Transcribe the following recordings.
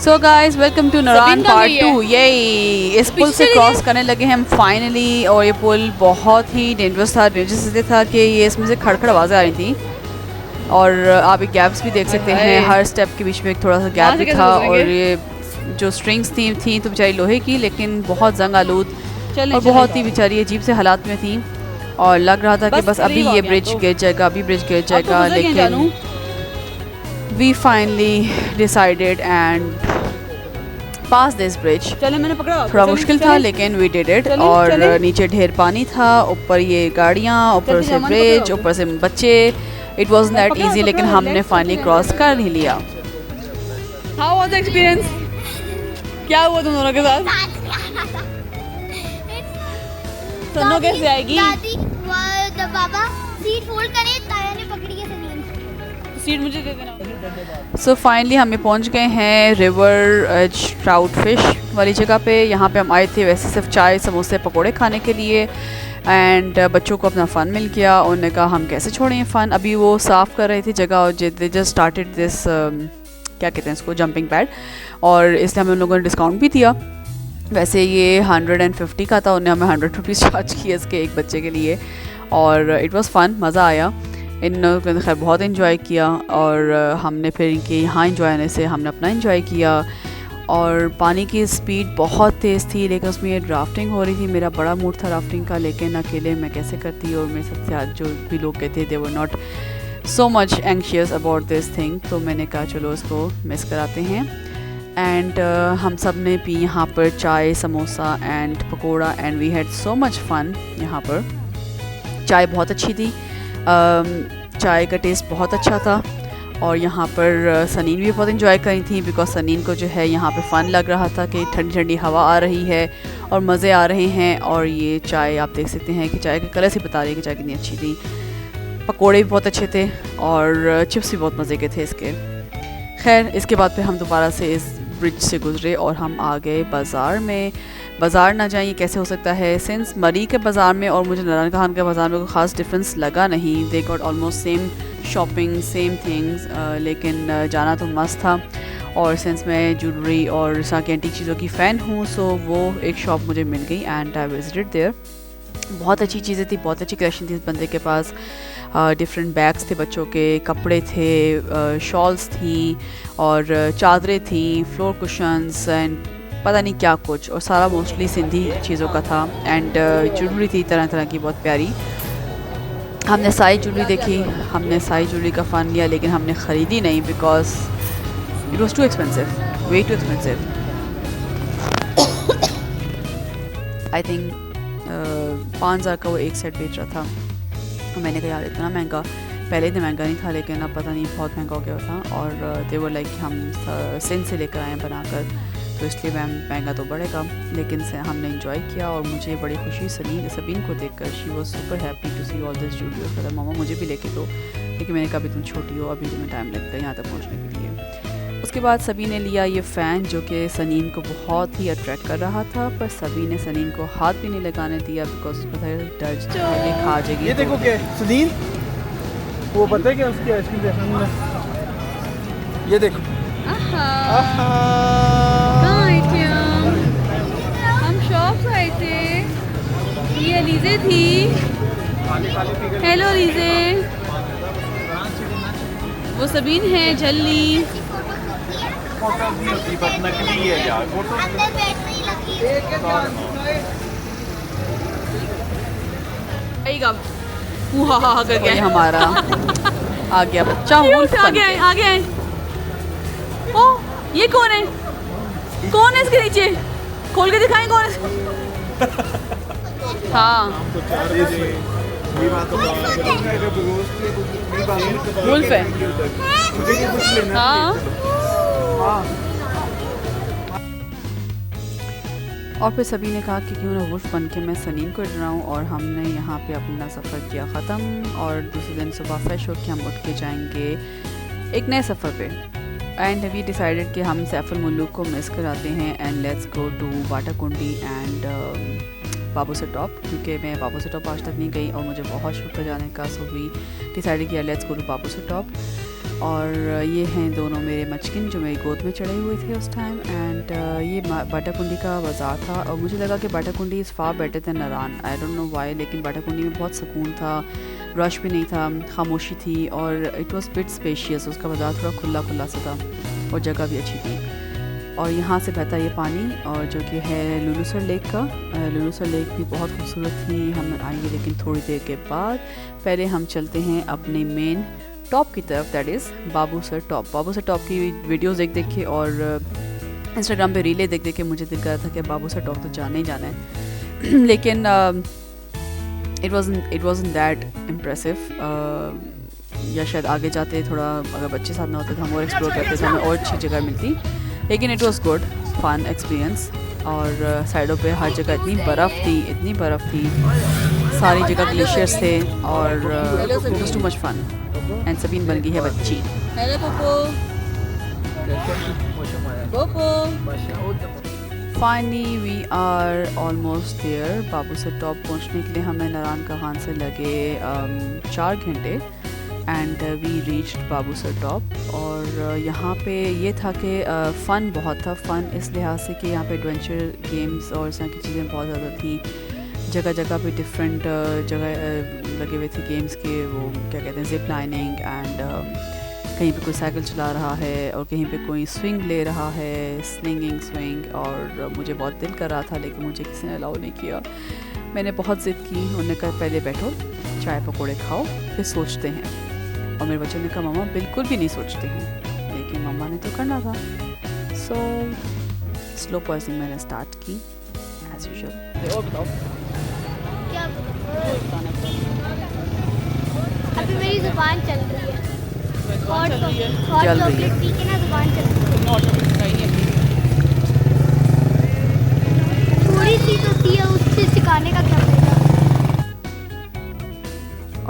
So guys welcome to Naran part 2। यही इस पुल से क्रॉस करने लगे हम फाइनली, और ये पुल बहुत ही डेंजरस था। डेंजरस इसलिए था कि ये इसमें से खड़खड़ आवाज़ें आ रही थी, और आप ये गैप्स भी देख सकते हैं, हर स्टेप के बीच में एक थोड़ा सा गैप भी था। और ये जो स्ट्रिंग्स थी तो बेचारी लोहे की, लेकिन बहुत जंग आलूद और बहुत ही बेचारी अजीब से हालात में थी, और लग रहा था कि बस अभी ये ब्रिज गिर जाएगा, अभी ब्रिज गिर जाएगा। लेकिन we finally decided and pass this bridge. मैंने पकड़ा, थोड़ा मुश्किल था लेकिन वी डिड इट। और नीचे ढेर पानी था, ऊपर ये गाड़ियाँ, ऊपर से ब्रिज, ऊपर से बच्चे। इट वाज दैट इजी, लेकिन हमने फाइनली क्रॉस कर ही लिया। How was the experience? क्या हुआ तुम दोनों के साथ? सन्नो कैसे आएगी? दादी बाबा सीट फोल्ड करे, ताया ने पकड़ी है सनी। सीट मुझे दे देना। सो फाइनली हम पहुंच गए हैं रिवर एज ट्राउट फिश वाली जगह पे। यहाँ पे हम आए थे वैसे सिर्फ चाय समोसे पकोड़े खाने के लिए, एंड बच्चों को अपना फ़न मिल गया। उन्होंने कहा हम कैसे छोड़ें फ़न, अभी वो साफ़ कर रहे थे जगह, और दे जस्ट स्टार्टेड दिस क्या कहते हैं इसको, जंपिंग पैड, और इसलिए हमें उन लोगों ने डिस्काउंट भी दिया। वैसे ये 150 का था, उन्हें हमें 100 रुपीज़ चार्ज किए इसके एक बच्चे के लिए, और इट वाज फन, मज़ा आया। इन खैर बहुत इन्जॉय किया, और हमने फिर इनके यहाँ इन्जॉय आने से हमने अपना इन्जॉय किया। और पानी की स्पीड बहुत तेज़ थी, लेकिन उसमें ये राफ्टिंग हो रही थी। मेरा बड़ा मूड था राफ्टिंग का, लेकिन अकेले मैं कैसे करती, और मेरे साथ जो भी लोग कहते थे वो not so much anxious about this thing, तो मैंने कहा चलो इसको मिस कराते हैं। एंड हम सब ने पी यहाँ पर चाय samosa and pakora, and we had so much fun. यहाँ पर चाय बहुत अच्छी थी, चाय का टेस्ट बहुत अच्छा था, और यहाँ पर सनीन भी बहुत इन्जॉय करी थी, बिकॉज सनीन को जो है यहाँ पे फ़न लग रहा था कि ठंडी ठंडी हवा आ रही है और मज़े आ रहे हैं। और ये चाय आप देख सकते हैं कि चाय का कलर से बता रही है कि चाय कितनी अच्छी थी। पकोड़े भी बहुत अच्छे थे, और चिप्स भी बहुत मज़े के थे इसके। खैर इसके बाद फिर हम दोबारा से इस ब्रिज से गुजरे और हम आ गए बाज़ार में। बाज़ार ना जाएं ये कैसे हो सकता है, सिंस मरी के बाज़ार में और मुझे नारायण खान के बाज़ार में कोई ख़ास डिफरेंस लगा नहीं। They got almost same shopping, same things, लेकिन जाना तो मस्त था। और सिंस मैं ज्वेलरी और इस की एंटीक चीज़ों की फ़ैन हूँ, सो वो एक शॉप मुझे मिल गई एंड आई विजिटेड देयर। बहुत अच्छी चीज़ें थी, बहुत अच्छी कलेक्शन थी इस बंदे के पास। डिफरेंट बैग्स थे, बच्चों के कपड़े थे, शॉल्स थी, और चादरें थी, फ्लोर कुशन्स एंड पता नहीं क्या कुछ, और सारा मोस्टली सिंधी चीज़ों का था। एंड ज्वेलरी थी तरह तरह की, बहुत प्यारी। हमने साई ज्वेलरी देखी, हमने साई ज्वेलरी का फ़न लिया, लेकिन हमने ख़रीदी नहीं because it was too expensive, way too expensive. I think 5,000 का वो एक सेट बेच रहा था। तो मैंने कहा यार इतना महंगा, पहले इतना महंगा नहीं था, लेकिन अब पता नहीं बहुत महंगा हो गया था। और दे वर लाइक हम सिंध से लेकर आए बनाकर, तो इसलिए मैम महंगा तो बढ़ेगा, लेकिन हमने इंजॉय किया। और मुझे बड़ी खुशी सबीन को देखकर, she was super happy to see all this jewellery. कहता मामा मुझे भी लेके दो, लेकिन मैंने कहा अभी तुम छोटी हो, अभी तुम्हें टाइम लगता है यहाँ तक पहुँचने के लिए। उसके बाद सभी ने लिया ये फ़ैन, जो कि सनीन को बहुत ही अट्रैक्ट कर रहा था, पर सभी ने सनीन को हाथ भी नहीं लगाने दिया बिकॉज उसको था डर ये खा जाएगी। ये देखो क्या सनीन, वो पता है क्या उसकी आइसक्रीम देखने में, ये देखो। हम शॉप से आए थे, ये अलीज़े थी। हेलो अलीज़े, वो सबीन है, झल्ली। नकली है यार, अंदर बैटरी लगी है। हमारा आ गया बच्चा, आगे आए। ओ ये कौन है, कौन है इसके नीचे, खोल के दिखाएं कौन है। हाँ वुल्फ है। हाँ और फिर सभी ने कहा कि क्यों ना वुल्फ बन के मैं सनीन को डराऊँ, और हमने यहाँ पे अपना सफ़र किया ख़त्म। और दूसरे दिन सुबह फ्रेश होकर हम उठ के जाएंगे एक नए सफ़र पे। एंड वी डिसाइडेड कि हम सैफ अल मुल्क को मिस कराते हैं and let's go to Batakundi and Babusar top, क्योंकि मैं बाबूसर टॉप आज तक नहीं गई और मुझे बहुत शौक है जाने का। सो वी डिसाइडेड किया let's go to Babusar top. और ये हैं दोनों मेरे मचकिन जो मेरी गोद में चढ़े हुए थे उस टाइम। एंड ये बाटाकुंडी का बाज़ार था और मुझे लगा कि Batakundi is far better than Naran, I don't know why, लेकिन बाटाकुंडी में बहुत सुकून था, रश भी नहीं था, खामोशी थी और इट वाज बिट स्पेशियस। उसका बाज़ार थोड़ा खुला खुला सा था और जगह भी अच्छी थी। और यहाँ से बहता ये पानी और जो कि है लुलुसर लेक का। लुलुसर लेक भी बहुत खूबसूरत थी। हम आएंगे लेकिन थोड़ी देर के बाद। पहले हम चलते हैं अपने मेन टॉप की तरफ, that is Babusar top. Babusar top की वीडियोस देख देख के और इंस्टाग्राम पे रीलें देख देख के मुझे दिख रहा था कि बाबूसर टॉप तो जाना ही जाना है लेकिन इट वाज़न्ट दैट इम्प्रेसिव। या शायद आगे जाते थोड़ा अगर बच्चे साथ में होते तो हम और एक्सप्लोर करते थे, हमें और अच्छी जगह मिलती, लेकिन it was good fun experience. और साइडों पे हर जगह इतनी बर्फ़ थी, सारी जगह ग्लेशियर्स थे और it was too much fun. And Sabeen बन गई है बच्ची। हेलो पोपो, पोपो। Finally we are almost there. Babusar top पहुंचने के लिए हमें नारायण कहान से लगे 4 घंटे and we reached Babusar top. और यहाँ पे ये था कि फ़न बहुत था। फ़न इस लिहाज से कि यहाँ पे एडवेंचर गेम्स और इस तरह की चीज़ें बहुत ज़्यादा थी। जगह जगह पे डिफरेंट जगह लगे हुए थे गेम्स के, वो क्या कहते हैं, जिप लाइनिंग एंड कहीं पे कोई साइकिल चला रहा है और कहीं पे कोई स्विंग ले रहा है, स्लिंगिंग स्विंग। और मुझे बहुत दिल कर रहा था लेकिन मुझे किसी ने अलाउ नहीं किया। मैंने बहुत ज़िद की, उन्होंने कहा पहले बैठो चाय पकौड़े खाओ फिर सोचते हैं। और मेरे बच्चों ने कहा मम्मा बिल्कुल भी नहीं सोचते हैं, लेकिन मम्मा ने तो करना था। सो स्लो पर्सिंग मैंने स्टार्ट की एज यूजुअल। और बताओ क्या अभी मेरी जुबान चल रही है। हॉट चॉकलेट पी के ना जुबान चल रही है। थोड़ी सी तो थी, उससे सिखाने का क्या फायदा।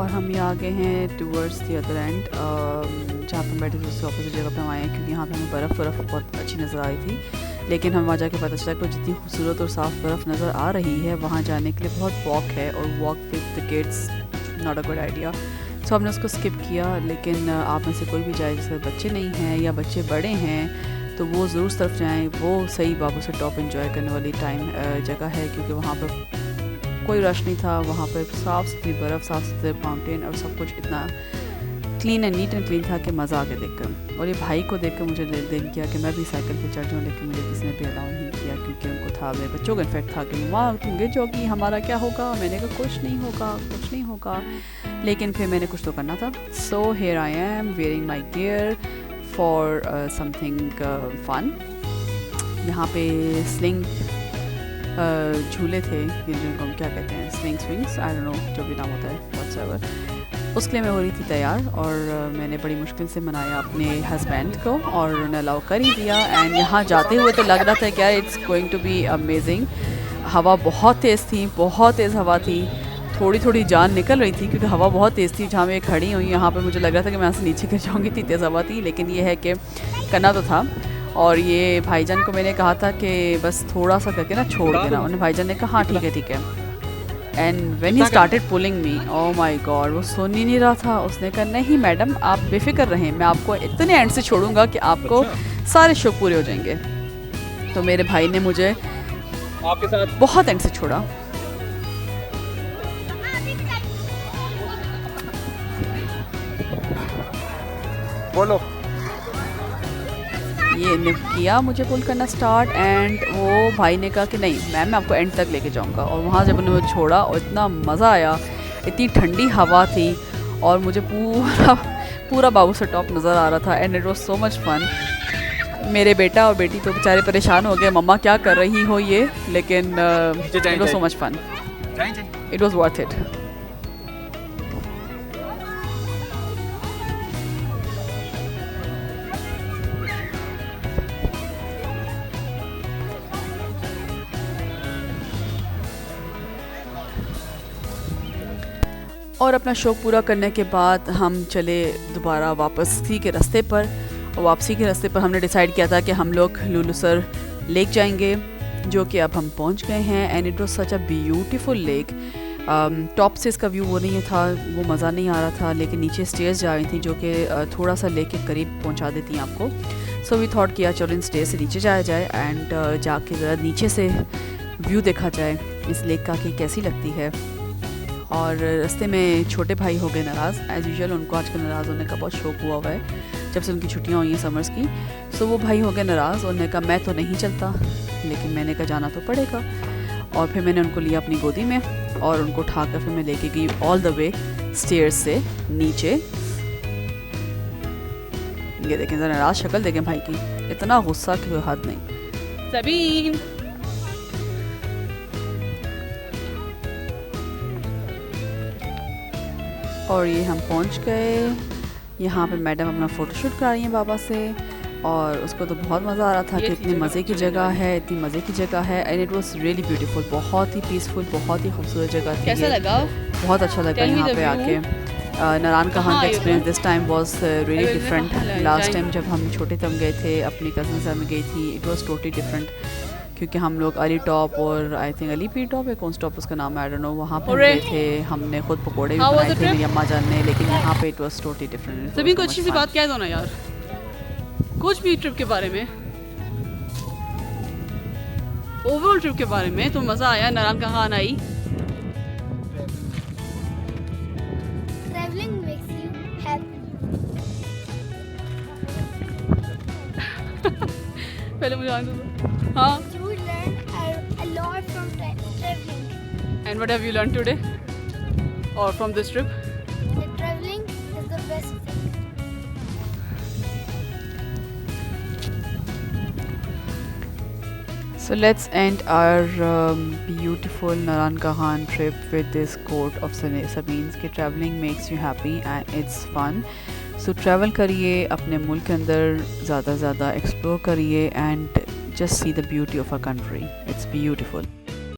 और हम ये आ गए हैं टूवर्ड्स द अदर एंड, जहाँ पर बैठे थे उससे ऑपोजिट जगह पर हम आए हैं, क्योंकि यहाँ पे हमें बर्फ़ बहुत अच्छी नज़र आई थी। लेकिन हम वहाँ जाके पता चला कि जितनी खूबसूरत और साफ़ बर्फ़ नज़र आ रही है वहाँ जाने के लिए बहुत वॉक है और walk with the kids not a good idea. So हमने उसको स्किप किया। लेकिन आप में से कोई भी जाए जिसके बच्चे नहीं हैं या बच्चे बड़े हैं तो वो ज़रूर उस तरफ जाएँ। वो सही बाबूसर टॉप एंजॉय करने वाली जगह है, क्योंकि वहाँ पर कोई रश नहीं था। वहाँ पर साफ़ सुथरी बर्फ़, साफ़ सुथरे माउंटेन और सब कुछ इतना clean and neat and clean था कि मज़ा आ गया देखकर। और ये भाई को देखकर मुझे दिल किया कि मैं भी साइकिल पे चढ़ जाऊँ, लेकिन मुझे किसी ने भी अलाउ नहीं किया, क्योंकि उनको था, मेरे बच्चों का इन्फेक्ट था कि माँ तुम गिर जाओगी, हमारा क्या होगा। मैंने कहा कुछ नहीं होगा, लेकिन फिर मैंने कुछ तो करना था। So here I am wearing my gear for something fun. यहाँ पे स्लिंग झूले थे जिनको हम क्या कहते हैं, स्विंग्स, आई डोंट नो, जो भी नाम होता है व्हाट्सएवर। उसके लिए मैं हो रही थी तैयार और मैंने बड़ी मुश्किल से मनाया अपने हस्बैंड को और उन्होंने अलाउ कर ही दिया। एंड यहाँ जाते हुए तो लग रहा था क्या it's going to be amazing. हवा बहुत तेज़ थी, बहुत तेज़ हवा थी, थोड़ी जान निकल रही थी क्योंकि हवा बहुत तेज़ थी। जहाँ मैं खड़ी हुई यहाँ पे मुझे लग रहा था कि मैं यहाँ से नीचे गिर जाऊँगी, इतनी तेज़ हवा थी। लेकिन ये है कि करना तो था। और ये भाईजान को मैंने कहा था कि बस थोड़ा सा करके ना छोड़ देना। उन्हें भाईजान ने कहा हाँ ठीक है। And when he started pulling me, oh my God, वो सुन ही नहीं रहा था। उसने कहा नहीं मैडम आप बेफिक्र रहें, मैं आपको इतने एंड से छोड़ूंगा कि आपको सारे शौक पूरे हो जाएंगे। तो मेरे भाई ने मुझे आपके साथ बहुत एंड से छोड़ा। बोलो। ये ने किया मुझे पुल करना स्टार्ट एंड वो भाई ने कहा कि नहीं मैम मैं आपको एंड तक लेके जाऊंगा। और वहाँ जब उन्होंने मुझे छोड़ा और इतना मज़ा आया, इतनी ठंडी हवा थी और मुझे पूरा बाबूसर टॉप नज़र आ रहा था and it was so much fun. मेरे बेटा और बेटी तो बेचारे परेशान हो गए, मम्मा क्या कर रही हो ये, लेकिन it was so much fun, it was worth it. और अपना शौक़ पूरा करने के बाद हम चले दोबारा वापस सी के रास्ते पर और वापसी के रास्ते पर हमने डिसाइड किया था कि हम लोग लुलुसर लेक जाएंगे, जो कि अब हम पहुंच गए हैं। And it was such a beautiful lake. Top से इसका व्यू वो नहीं था, वो मज़ा नहीं आ रहा था, लेकिन नीचे स्टेयर्स जा रही थी जो कि थोड़ा सा लेक के करीब पहुंचा देती हैं आपको। सो वी थॉट किया चलो इन स्टेयर से नीचे जाया जाए एंड जाके ज़रा नीचे से व्यू देखा जाए इस लेक का कि कैसी लगती है। और रास्ते में छोटे भाई हो गए नाराज़, एज़ यूजुअल उनको आजकल नाराज़ होने का बहुत शौक हुआ है जब से उनकी छुट्टियाँ हुई हैं समर्स की। सो वो भाई हो गए नाराज़, उन्होंने कहा मैं तो नहीं चलता, लेकिन मैंने कहा जाना तो पड़ेगा। और फिर मैंने उनको लिया अपनी गोदी में और उनको उठाकर फिर मैं लेके गई ऑल द वे स्टेयर्स से नीचे। ये देखें ज़रा नाराज़ शक्ल देखें भाई की, इतना गुस्सा कि कोई हद नहीं। सबीन और ये हम पहुंच गए। यहाँ पे मैडम अपना फ़ोटोशूट करा रही हैं बाबा से, और उसको तो बहुत मज़ा आ रहा था कि इतनी मज़े की जगह है, इतनी मज़े की जगह है। And it was really beautiful, बहुत ही पीसफुल, बहुत ही खूबसूरत जगह थी। कैसा लगा? बहुत अच्छा लगा यहाँ पे आके। नारायण कहान का experience this time was really different. Last time जब हम छोटे तब गए थे, अपनी कज़न से में गई थी, इट वाज टोटली डिफरेंट, क्योंकि हम लोग अली टॉप और I think Ali P top है, कौन स्टॉप उसका नाम है, आई डोंट नो, वहाँ पे गए थे। हमने खुद पकोड़े भी बनाए थे मेरी अम्मा जान ने, लेकिन यहाँ पे इट वाज टोटली डिफरेंट। सभी को अच्छी सी बात कह दो ना यार, कुछ भी ट्रिप के बारे में, ओवरऑल ट्रिप के बारे में। तो मज़ा आया, नारायण कहान आई। Traveling makes you happy. पहले मुझे आने दो। हाँ। You learn a lot from traveling. And what have you learned today? Or from this trip? The traveling is the best thing. So let's end our beautiful Naran Kahan trip with this quote of Sabine's कि traveling makes you happy and it's fun. So travel करिए, अपने मुल्क के अंदर ज़्यादा explore करिए and just see the beauty of our country. It's beautiful.